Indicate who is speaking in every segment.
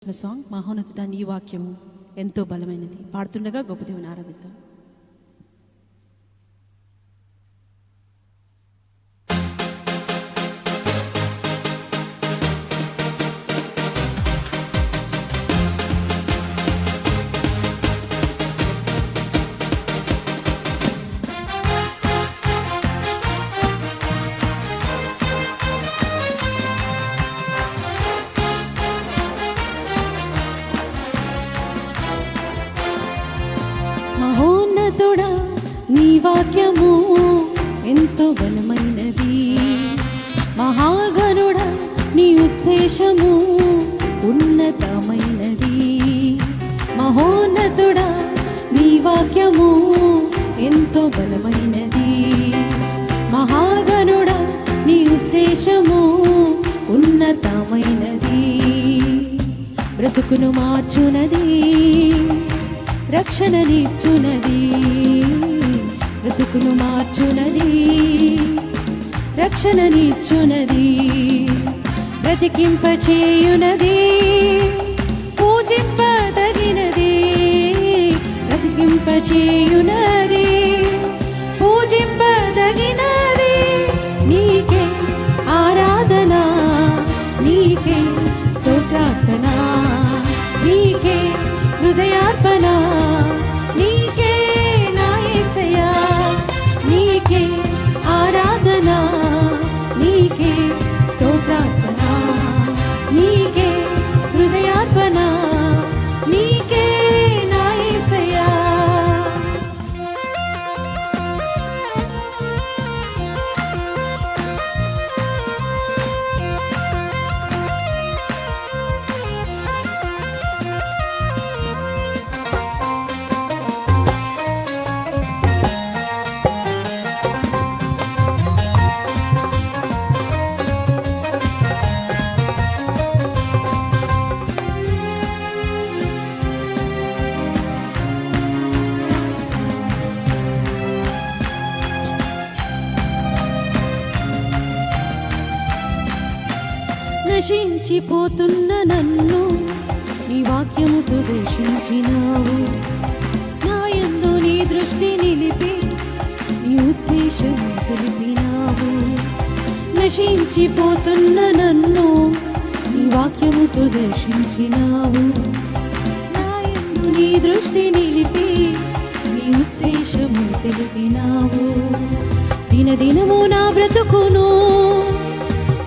Speaker 1: వచ్చిన సాంగ్ మహోన్నతుడా నీ వాక్యము ఎంతో బలమైనది. పాడుతుండగా గొప్ప దేవుని ఆరాధిద్దాం. మహోన్నతుడా నీ వాక్యము ఎంతో బలమైనది. మహాగణుడా నీ ఉద్దేశము ఉన్నతమైనది. మహోన్నతుడా నీ వాక్యము ఎంతో బలమైనది. మహాగణుడా నీ ఉద్దేశము ఉన్నతమైనది. బ్రతుకును మార్చునది, రక్షణనిచ్చునది. బ్రతుకును మార్చునది, రక్షణనిచ్చునది. బ్రతికింపచేయునది, పూజింపదగినది. బ్రతికింపచేయునది, పూజింపదగినది. నీకే ఆరాధన, నీకే స్తోత్రార్పణ, నీకే హృదయార్పణ, నీకే నా యేసయ్యా. నీకే ఆరాధన, నీకే స్తోత్రార్పణ, నీకే హృదయార్పణ, నీకే నా యేసయ్యా. నశించిపోతున్న నన్ను నీ వాక్యముతో దర్శించినావు. నా యందు నీ దృష్టి నిలిపి నీ ఉద్దేశము తెలిపినావు. నశించిపోతున్న నన్ను నీ వాక్యముతో దర్శించినావు. నా యందు నీ దృష్టి నిలిపి నీ ఉద్దేశము తెలిపినావు. దినదినము నా బ్రతుకును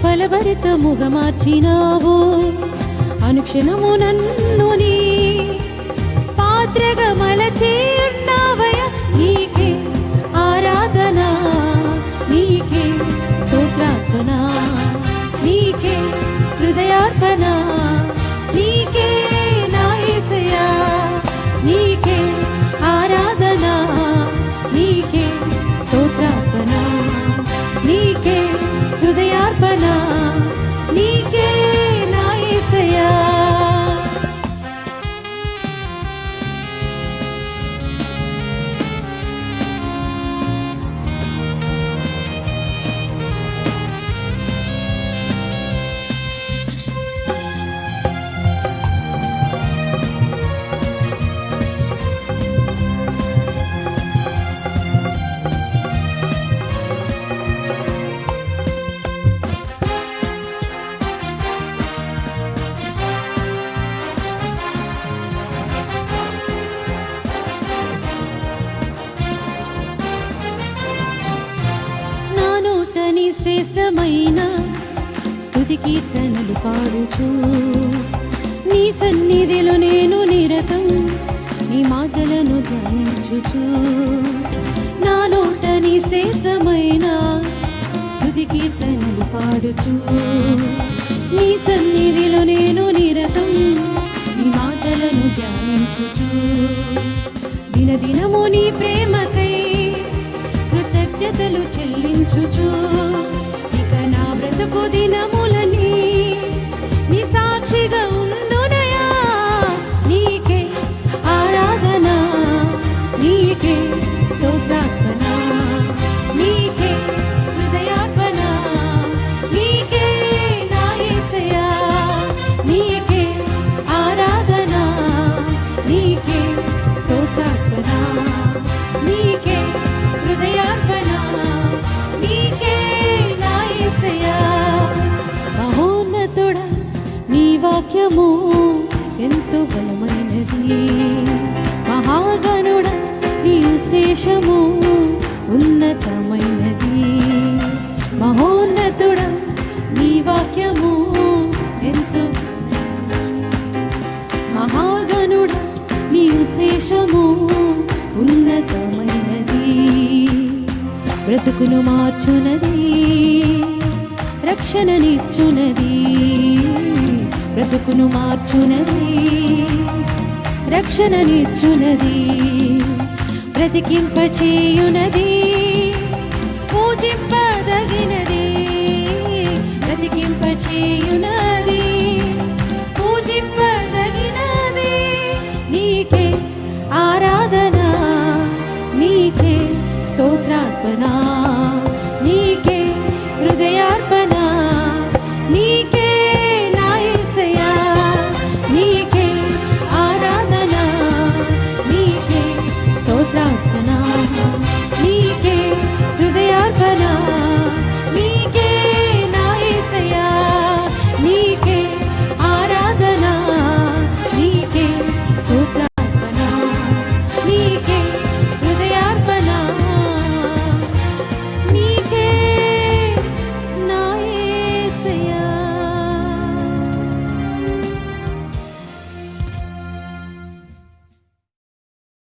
Speaker 1: ఫలభరితముగా మార్చినావు. అనుక్షణము నన్ను నీ పాత్రగా మలచి ఉన్నావయ్య. నీకే ఆరాధన, నీకే స్తోత్రార్పణ, నీకే హృదయార్పణ, నీకే నా యేసయ్యా. నీకే ఆరాధన, నీకే స్తోత్రార్పణ, నీకే హృదయార్పణ, నీకే నా యేసయ్యా. శ్రేష్టమైన స్తుతి కీర్తనలు పాడుచు నీ సన్నిధిలో నేను నిరతం నీ మాటలను ధ్యానించుచు. నా నోట నీ శ్రేష్టమైన స్తుతి కీర్తనలు పాడుచు నీ సన్నిధిలో నేను నిరతం నీ మాటలను ధ్యానించుచు. దినదినము నీ ప్రేమకై కృతజ్ఞతలు చెల్లించుచు. ఇక నా బ్రతుకు దినములని నీ సాక్షిగా ఉందునయా. నీకే ఆరాధన, నీకే స్తోత్రార్పణ, నీకే హృదయార్పణ, నీకే నా యేసయ్యా. నీకే ఆరాధన, ఉద్దేశము ఎంతో బలమైనది. మహాగణుడ నీ ఉద్దేశము ఉన్నతమైనది. మహోన్నతుడ నీ వాక్యము ఎంతో, మహాగణుడ నీ ఉద్దేశము ఉన్నతమైనది. బ్రతుకును మార్చునది, రక్షణనిచ్చునది. బ్రతుకును మార్చునది, రక్షణనిచ్చునది. బ్రతికింపచేయునది, పూజింపదగినది. బ్రతికింపచేయునది, పూజింపదగినది. నీకే ఆరాధన, నీకే స్తోత్రార్పణ.